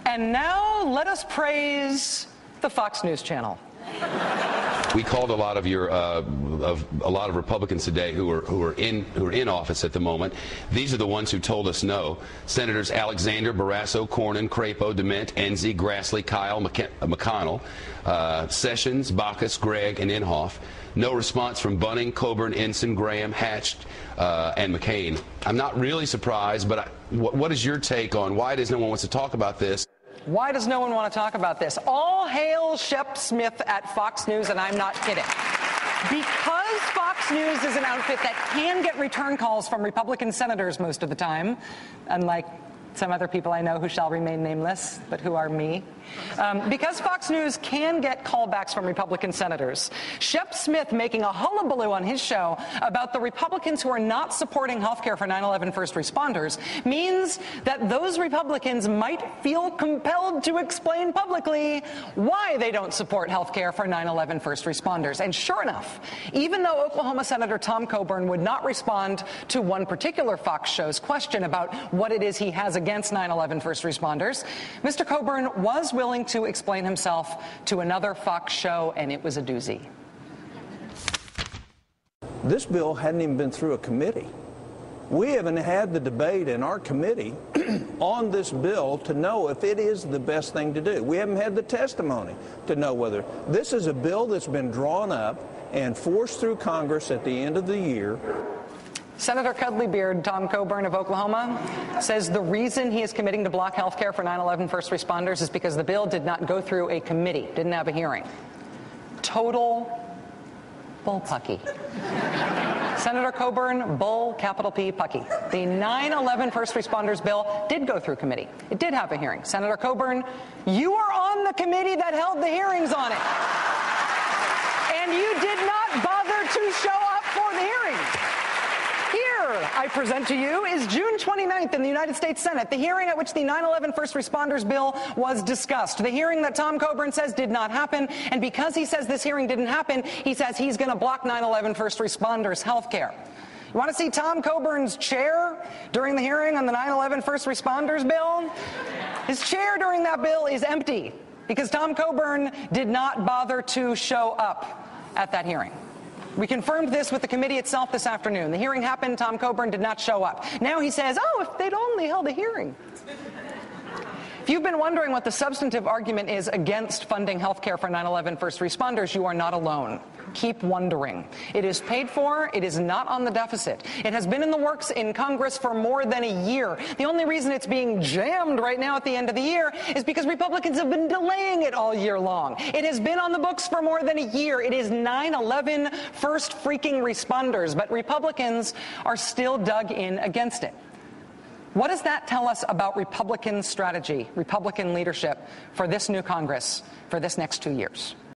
And now let us praise the Fox News Channel. We called a lot of Republicans today who are in office at the moment. These are the ones who told us no. Senators Alexander, Barrasso, Cornyn, Crapo, DeMint, Enzi, Grassley, Kyle, McConnell, Sessions, Baucus, Gregg, and Inhofe. No response from Bunning, Coburn, Ensign, Graham, Hatch, and McCain. I'm not really surprised, but what is your take on why does no one want to talk about this? Why does no one want to talk about this? All hail Shep Smith at Fox News, and I'm not kidding. Because Fox News is an outfit that can get return calls from Republican senators most of the time, unlike some other people I know who shall remain nameless, but who are me. Because Fox News can get callbacks from Republican senators, Shep Smith making a hullabaloo on his show about the Republicans who are not supporting health care for 9/11 first responders means that those Republicans might feel compelled to explain publicly why they don't support health care for 9/11 first responders. And sure enough, even though Oklahoma Senator Tom Coburn would not respond to one particular Fox show's question about what it is he has against 9/11 first responders, Mr. Coburn was willing to explain himself to another Fox show, and it was a doozy. This bill hadn't even been through a committee. We haven't had the debate in our committee on this bill to know if it is the best thing to do. We haven't had the testimony to know whether this is a bill that's been drawn up and forced through Congress at the end of the year. Senator Cuddlybeard Tom Coburn of Oklahoma says the reason he is committing to block health care for 9/11 first responders is because the bill did not go through a committee, didn't have a hearing. Total bullpucky. Senator Coburn, bull, capital P, pucky. The 9/11 first responders bill did go through committee. It did have a hearing. Senator Coburn, you are on the committee that held the hearings on it. And you did not bother to show up for the hearing. Here, I present to you, is June 29th in the United States Senate, the hearing at which the 9/11 first responders bill was discussed. The hearing that Tom Coburn says did not happen, and because he says this hearing didn't happen, he says he's going to block 9/11 first responders health care. You want to see Tom Coburn's chair during the hearing on the 9/11 first responders bill? His chair during that bill is empty because Tom Coburn did not bother to show up at that hearing. We confirmed this with the committee itself this afternoon. The hearing happened. Tom Coburn did not show up. Now he says, oh, if they'd only held a hearing. If you've been wondering what the substantive argument is against funding health care for 9/11 first responders, you are not alone. Keep wondering. It is paid for. It is not on the deficit. It has been in the works in Congress for more than a year. The only reason it's being jammed right now at the end of the year is because Republicans have been delaying it all year long. It has been on the books for more than a year. It is 9/11 first freaking responders, but Republicans are still dug in against it. What does that tell us about Republican strategy, Republican leadership for this new Congress for this next 2 years?